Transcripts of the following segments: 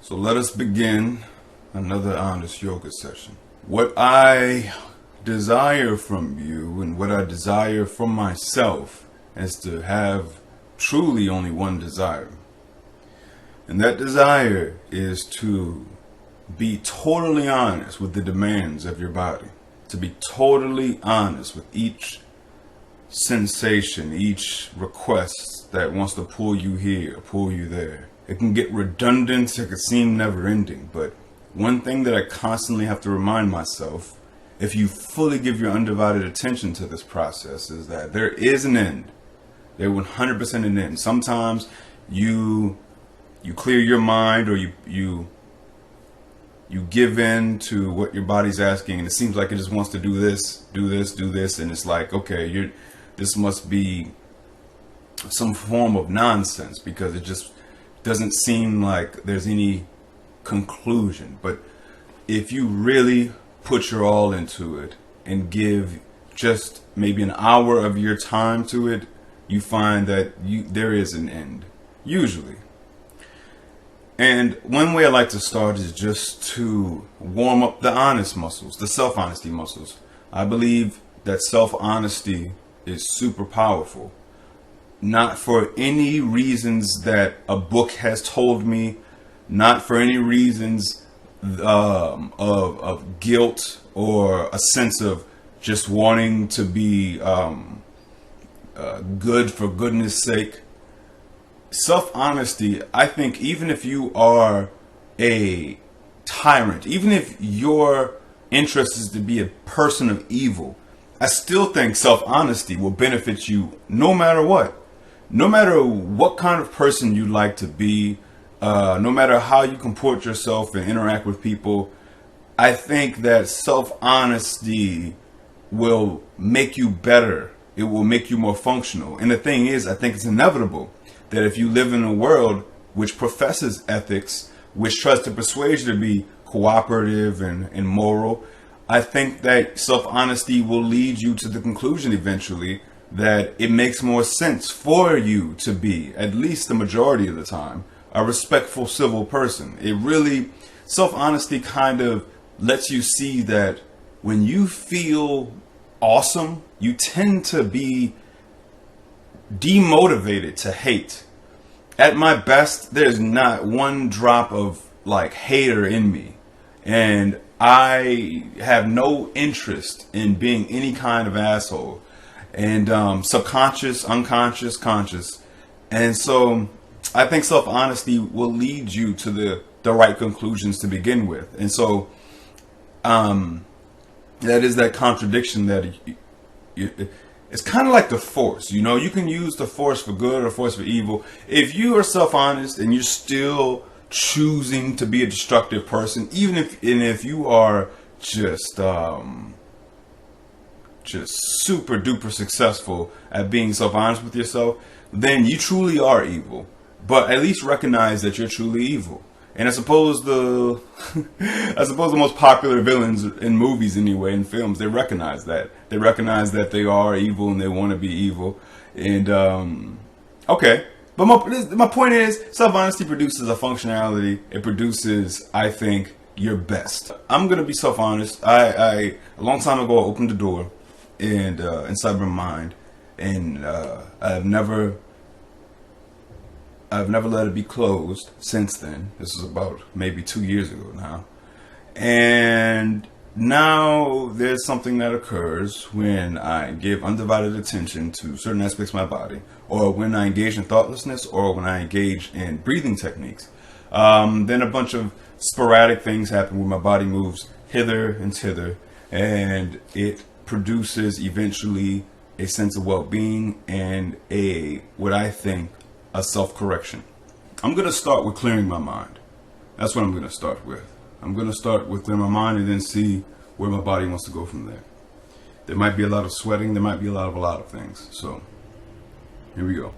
So let us begin another honest yoga session. What I desire from you and what I desire from myself is to have truly only one desire. And that desire is to be totally honest with the demands of your body. To be totally honest with each sensation, each request that wants to pull you here, pull you there. It can get redundant, it can seem never ending, but one thing that I constantly have to remind myself, if you fully give your undivided attention to this process, is that there is an end. There 100% an end. Sometimes you clear your mind, or you give in to what your body's asking, and it seems like it just wants to do this, and it's like, okay, this must be some form of nonsense because it just doesn't seem like there's any conclusion. But if you really put your all into it and give just maybe an hour of your time to it, you find that there is an end, usually. And one way I like to start is just to warm up the honest muscles, the self-honesty muscles. I believe that self-honesty is super powerful. Not for any reasons that a book has told me, not for any reasons of guilt or a sense of just wanting to be good for goodness sake. Self-honesty, I think, even if you are a tyrant, even if your interest is to be a person of evil, I still think self-honesty will benefit you no matter what. No matter what kind of person you like to be, no matter how you comport yourself and interact with people, I think that self-honesty will make you better. It will make you more functional. And the thing is, I think it's inevitable that if you live in a world which professes ethics, which tries to persuade you to be cooperative and moral, I think that self-honesty will lead you to the conclusion eventually that it makes more sense for you to be, at least the majority of the time, a respectful civil person. It really, self-honesty kind of lets you see that when you feel awesome, you tend to be demotivated to hate. At my best, there's not one drop of like hater in me, and I have no interest in being any kind of asshole, and subconscious, unconscious, conscious. And so I think self-honesty will lead you to the right conclusions to begin with. And so that is that contradiction that it's kind of like the Force. You know, you can use the Force for good or Force for evil. If you are self-honest and you're still choosing to be a destructive person, even if you are just super duper successful at being self-honest with yourself, then you truly are evil. But at least recognize that you're truly evil. And I suppose the most popular villains in movies, anyway, in films, they recognize that. They recognize that they are evil and they want to be evil. And okay, but my point is, self-honesty produces a functionality. It produces, I think, your best. I'm gonna be self-honest. I a long time ago I opened the door and inside my mind, and I've never let it be closed since then. This is about maybe 2 years ago now. And now there's something that occurs when I give undivided attention to certain aspects of my body, or when I engage in thoughtlessness, or when I engage in breathing techniques. Then a bunch of sporadic things happen where my body moves hither and thither, and it produces eventually a sense of well-being and what I think, a self-correction. I'm going to start with clearing my mind. That's what I'm going to start with. I'm going to start with clearing my mind and then see where my body wants to go from there. There might be a lot of sweating. There might be a lot of things. So here we go.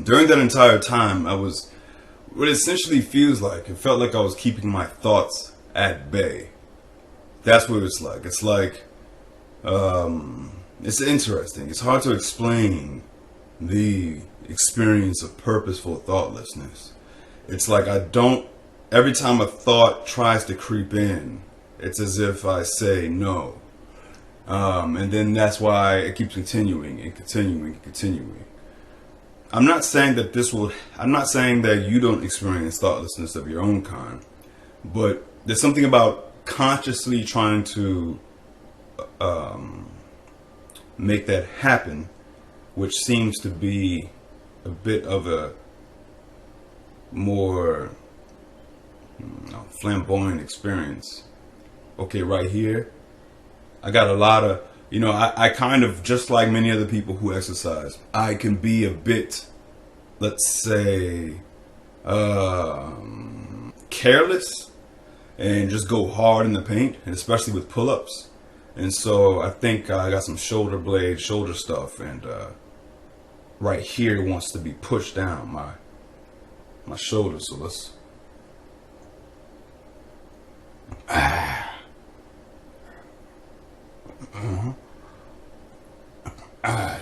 During that entire time, I was what it essentially feels like. It felt like I was keeping my thoughts at bay. That's what it's like. It's like, it's interesting. It's hard to explain the experience of purposeful thoughtlessness. It's like every time a thought tries to creep in, it's as if I say no. And then that's why it keeps continuing and continuing and continuing. I'm not saying that you don't experience thoughtlessness of your own kind, but there's something about consciously trying to make that happen, which seems to be a bit of a more flamboyant experience. Okay, right here, I got a lot of, I kind of, just like many other people who exercise, I can be a bit, let's say, careless and just go hard in the paint, and especially with pull-ups. And so I think I got some shoulder stuff, and right here wants to be pushed down my shoulder. So let's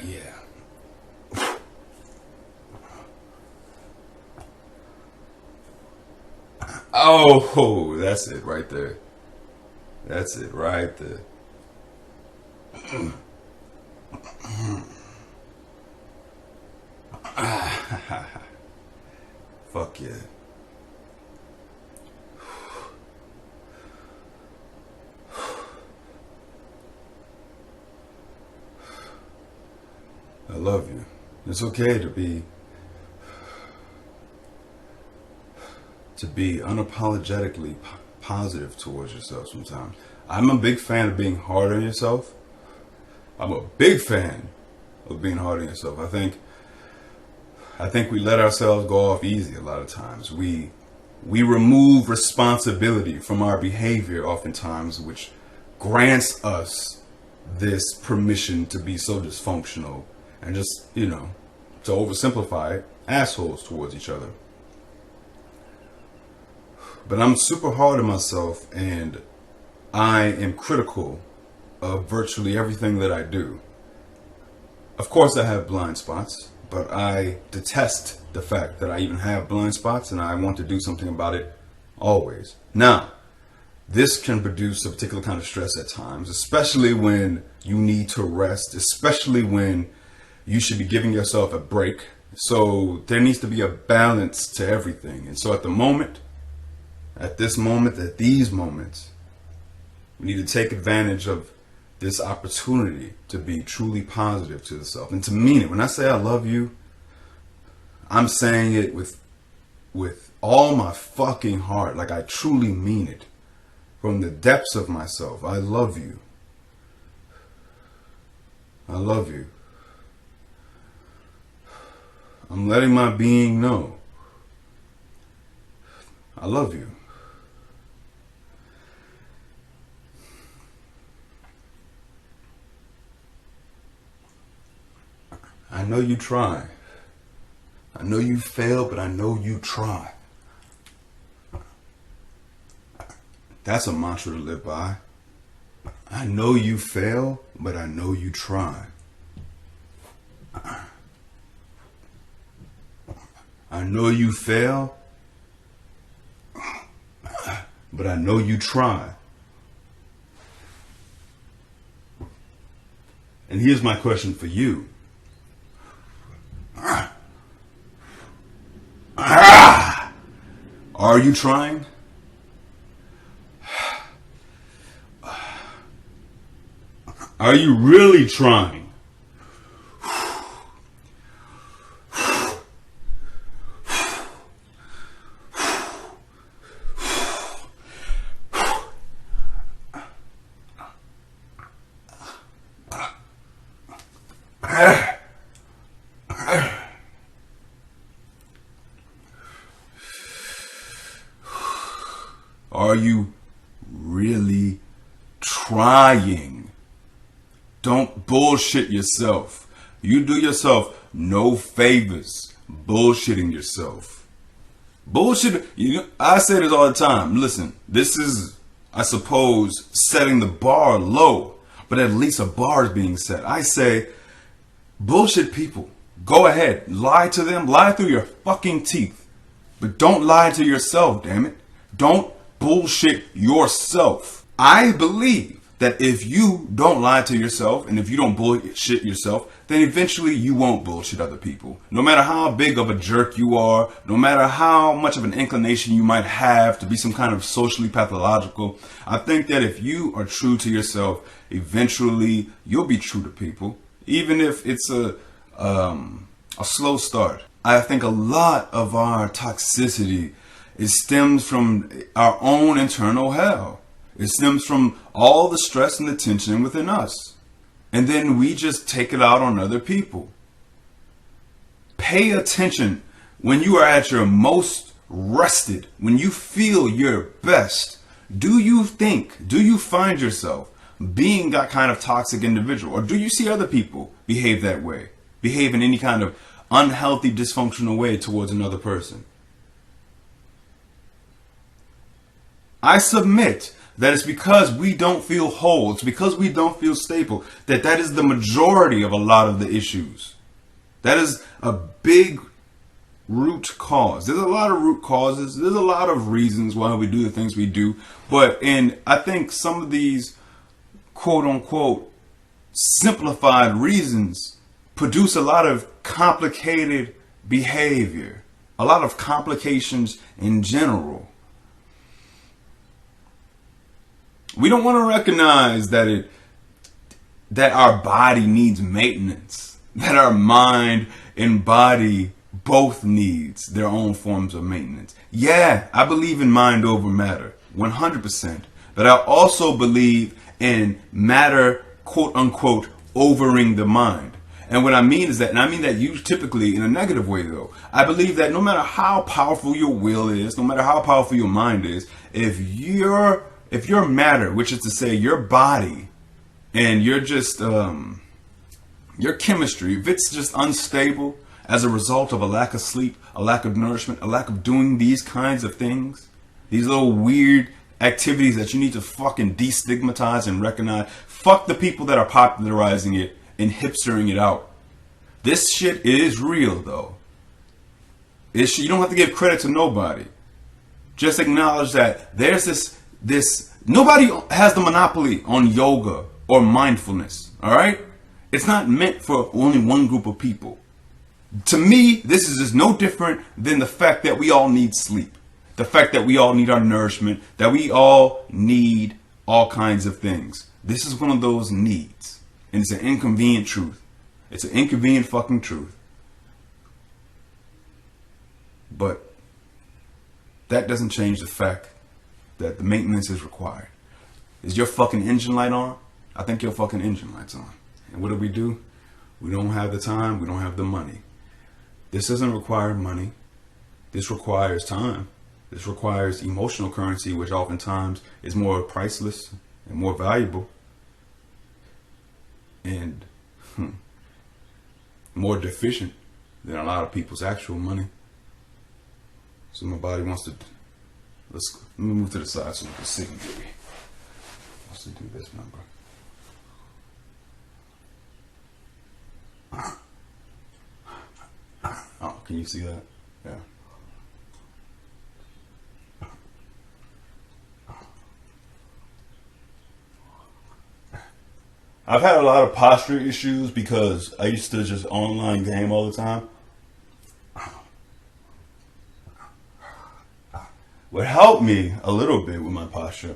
yeah. Oh, that's it right there. That's it right there. Fuck yeah. I love you. It's okay to be unapologetically positive towards yourself sometimes. I'm a big fan of being hard on yourself. I'm a big fan of being hard on yourself. I think we let ourselves go off easy a lot of times. We remove responsibility from our behavior oftentimes, which grants us this permission to be so dysfunctional and just, to oversimplify it, assholes towards each other. But I'm super hard on myself, and I am critical of virtually everything that I do. Of course I have blind spots, but I detest the fact that I even have blind spots, and I want to do something about it always. Now, this can produce a particular kind of stress at times, especially when you need to rest, especially when you should be giving yourself a break. So there needs to be a balance to everything. And so at these moments, we need to take advantage of this opportunity to be truly positive to the self and to mean it. When I say I love you, I'm saying it with all my fucking heart. Like, I truly mean it from the depths of myself. I love you. I love you. I'm letting my being know I love you. I know you try. I know you fail, but I know you try. That's a mantra to live by. I know you fail, but I know you try. I know you fail, but I know you try. And here's my question for you. Are you trying? Are you really trying? Are you really trying? Don't bullshit yourself. You do yourself no favors bullshitting yourself. Bullshit. I say this all the time. Listen, this is, I suppose, setting the bar low, but at least a bar is being set. I say, bullshit people. Go ahead. Lie to them. Lie through your fucking teeth. But don't lie to yourself, damn it. Don't bullshit yourself. I believe that if you don't lie to yourself and if you don't bullshit yourself, then eventually you won't bullshit other people. No matter how big of a jerk you are, no matter how much of an inclination you might have to be some kind of socially pathological, I think that if you are true to yourself, eventually you'll be true to people, even if it's a slow start. I think a lot of our toxicity, it stems from our own internal hell. It stems from all the stress and the tension within us. And then we just take it out on other people. Pay attention when you are at your most rested, when you feel your best. Do you find yourself being that kind of toxic individual? Or do you see other people behave that way? Behave in any kind of unhealthy, dysfunctional way towards another person? I submit that it's because we don't feel whole. It's because we don't feel stable. That is the majority of a lot of the issues. That is a big root cause. There's a lot of root causes. There's a lot of reasons why we do the things we do. I think some of these quote unquote simplified reasons produce a lot of complicated behavior. A lot of complications in general. We don't want to recognize that our body needs maintenance, that our mind and body both needs their own forms of maintenance. Yeah, I believe in mind over matter, 100%. But I also believe in matter, quote unquote, overing the mind. And what I mean is that, and I mean that you typically in a negative way though, I believe that no matter how powerful your will is, no matter how powerful your mind is, if your matter, which is to say your body and your chemistry, if it's just unstable as a result of a lack of sleep, a lack of nourishment, a lack of doing these kinds of things, these little weird activities that you need to fucking destigmatize and recognize, fuck the people that are popularizing it and hipstering it out. This shit is real though. You don't have to give credit to nobody. Just acknowledge that there's this nobody has the monopoly on yoga or mindfulness, all right? It's not meant for only one group of people. To me, this is just no different than the fact that we all need sleep, the fact that we all need our nourishment, that we all need all kinds of things. This is one of those needs, and it's an inconvenient truth. It's an inconvenient fucking truth. But that doesn't change the fact that the maintenance is required. Is your fucking engine light on? I think your fucking engine light's on. And what do? We don't have the time. We don't have the money. This doesn't require money. This requires time. This requires emotional currency, which oftentimes is more priceless and more valuable. And more deficient than a lot of people's actual money. So my body wants to... Let me move to the side so we can see maybe. Wants to do this number. Oh, can you see that? Yeah. I've had a lot of posture issues because I used to just online game all the time. What helped me a little bit with my posture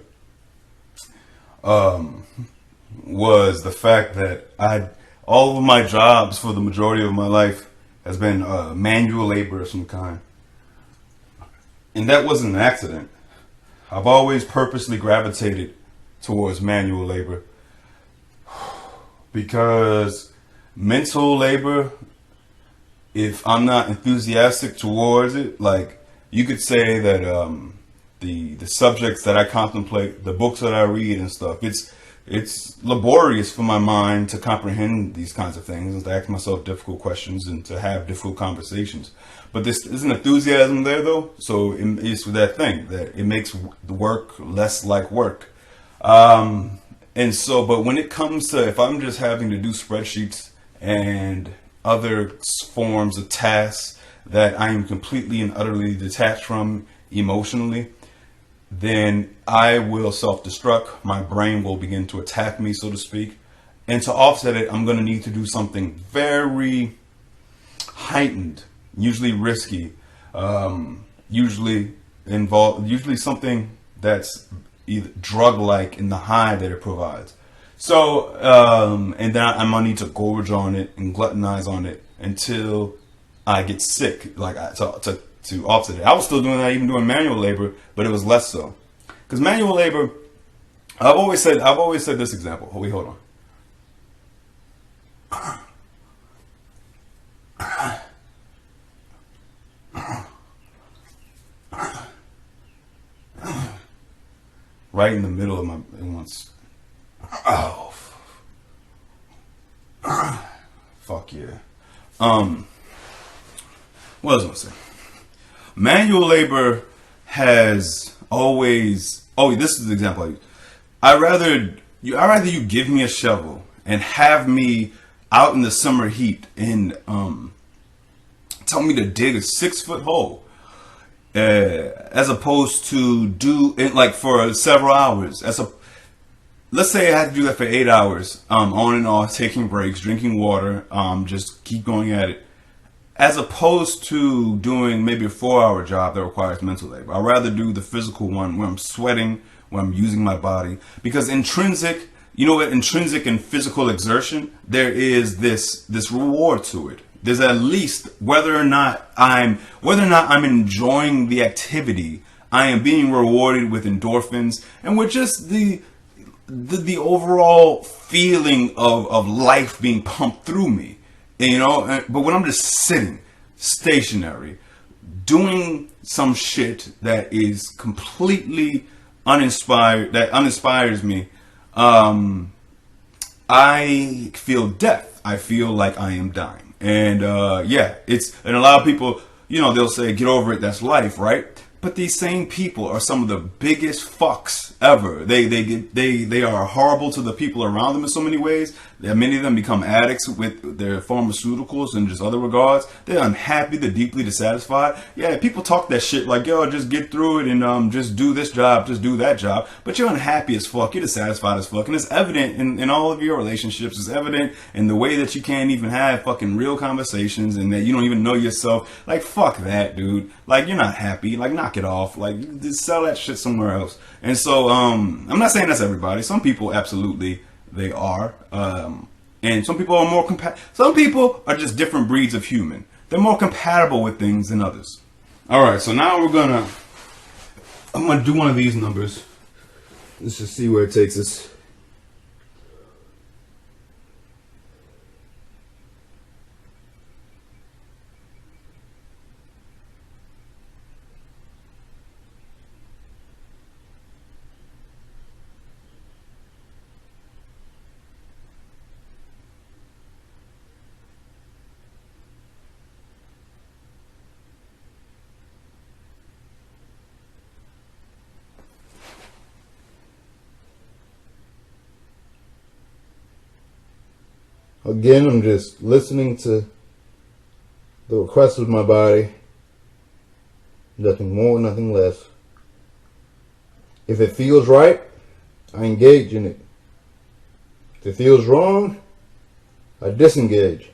was the fact that all of my jobs for the majority of my life has been manual labor of some kind. And that wasn't an accident. I've always purposely gravitated towards manual labor because mental labor, if I'm not enthusiastic towards it, like you could say that the subjects that I contemplate, the books that I read and stuff, it's laborious for my mind to comprehend these kinds of things and to ask myself difficult questions and to have difficult conversations. But this is an enthusiasm there, though. So it's that thing that it makes the work less like work. And so, but when it comes to if I'm just having to do spreadsheets and other forms of tasks that I am completely and utterly detached from emotionally, then I will self-destruct. My brain will begin to attack me, so to speak. And to offset it, I'm going to need to do something very heightened, usually risky, usually something that's either drug-like in the high that it provides. So, and then I'm going to need to gorge on it and gluttonize on it until I get sick, like to offset it. I was still doing that even doing manual labor, but it was less so. Because manual labor, I've always said this example. Wait, hold on. Right in the middle of my once. Oh, fuck yeah. What was I gonna say? Manual labor has always. Oh, this is the example I use. I rather you give me a shovel and have me out in the summer heat and tell me to dig a 6-foot hole, as opposed to do it like for several hours. Let's say I had to do that for 8 hours, on and off, taking breaks, drinking water, just keep going at it. As opposed to doing maybe a 4-hour job that requires mental labor. I'd rather do the physical one where I'm sweating, where I'm using my body. Because intrinsic and physical exertion, there is this reward to it. There's at least whether or not I'm enjoying the activity, I am being rewarded with endorphins and with just the overall feeling of life being pumped through me. But when I'm just sitting stationary doing some shit that is completely uninspired, that uninspires me, I feel death. I feel like I am dying. And and a lot of people, they'll say, get over it, that's life, right? But these same people are some of the biggest fucks ever. They are horrible to the people around them in so many ways. Many of them become addicts with their pharmaceuticals and just other regards. They're unhappy. They're deeply dissatisfied. Yeah, people talk that shit like, yo, just get through it and just do this job, just do that job. But you're unhappy as fuck. You're dissatisfied as fuck. And it's evident in all of your relationships. It's evident in the way that you can't even have fucking real conversations and that you don't even know yourself. Like, fuck that, dude. Like, you're not happy. Like, knock it off. Like, just sell that shit somewhere else. And so, I'm not saying that's everybody. Some people absolutely they are. And some people are more some people are just different breeds of human. They're more compatible with things than others. All right, so now I'm gonna do one of these numbers. Let's just see where it takes us. Again, I'm just listening to the request of my body. Nothing more, nothing less. If it feels right, I engage in it. If it feels wrong, I disengage.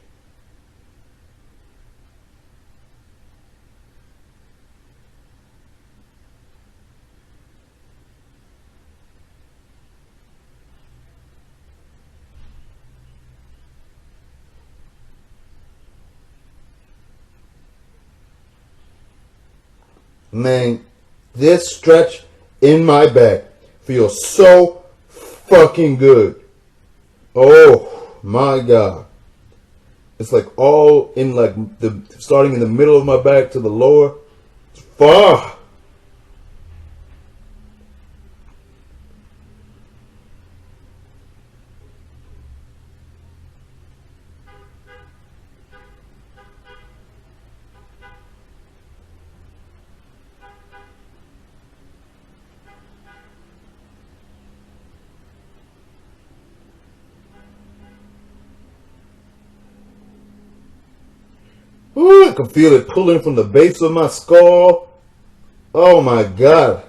Man, this stretch in my back feels so fucking good. Oh my God. It's like all in like the starting in the middle of my back to the lower. It's far. Ooh, I can feel it pulling from the base of my skull. Oh my god.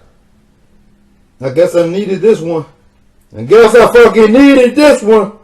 I guess I needed this one. I guess I fucking needed this one.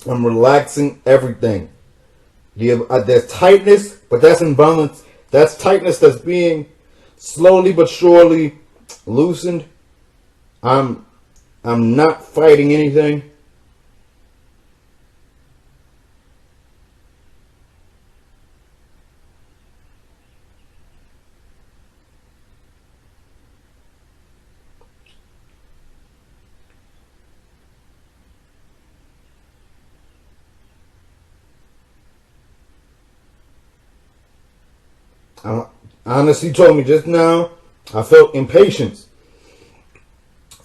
I'm relaxing everything. There's tightness, but that's involuntary. That's tightness that's being slowly but surely loosened. I'm not fighting anything. Honestly told me just now, I felt impatience.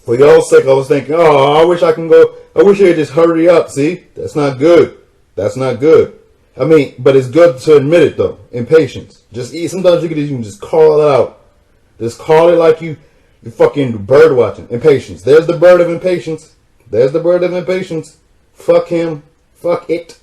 For y'all's sake, I was thinking, oh, I wish I can go. I wish I could just hurry up. See, that's not good. That's not good. I mean, but it's good to admit it though. Impatience. Just sometimes you can just call it out. Just call it like you fucking bird watching. Impatience. There's the bird of impatience. There's the bird of impatience. Fuck him. Fuck it.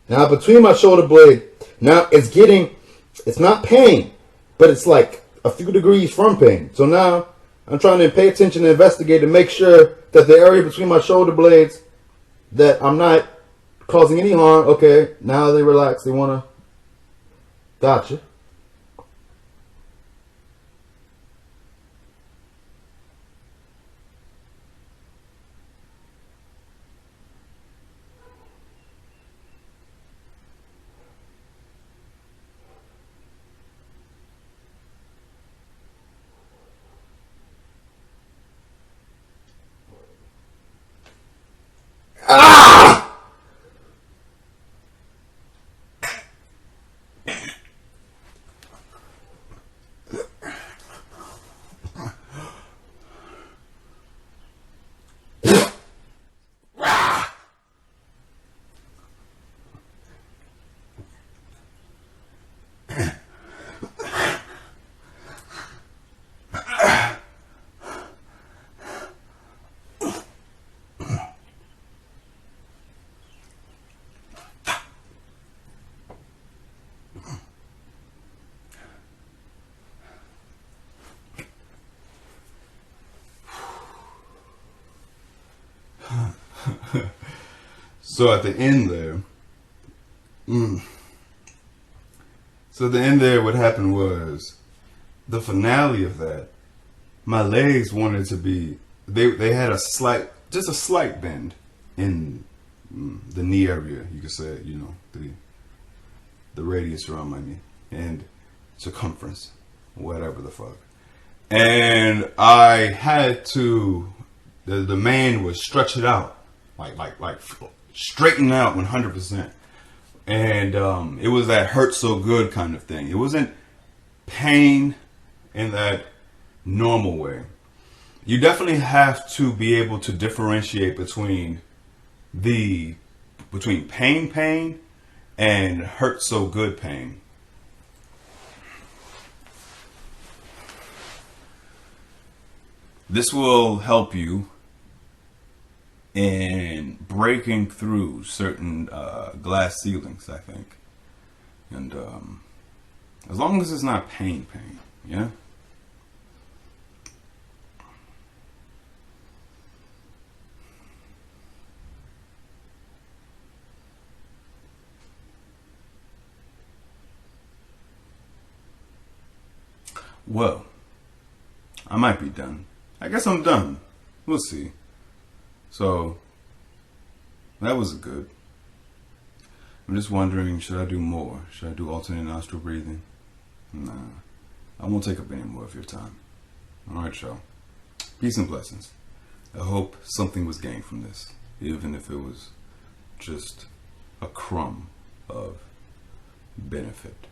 Now between my shoulder blade, now it's not pain, but it's like a few degrees from pain. So now I'm trying to pay attention and investigate to make sure that the area between my shoulder blades, that I'm not causing any harm. Okay, now they relax. They want to. Gotcha. So at the end there, so at the end there, what happened was the finale of that. My legs wanted to be. They had just a slight bend in the knee area. You could say, the radius around my knee and circumference, whatever the fuck. And I had to. The man would stretch it out, like straighten out 100%. And it was that hurt so good kind of thing. It wasn't pain in that normal way. You definitely have to be able to differentiate between pain and hurt so good pain. This will help you in breaking through certain glass ceilings, I think. And as long as it's not pain, yeah? Well, I might be done. I guess I'm done. We'll see. So, that was good. I'm just wondering, should I do more? Should I do alternate nostril breathing? Nah. I won't take up any more of your time. Alright, y'all. Peace and blessings. I hope something was gained from this, even if it was just a crumb of benefit.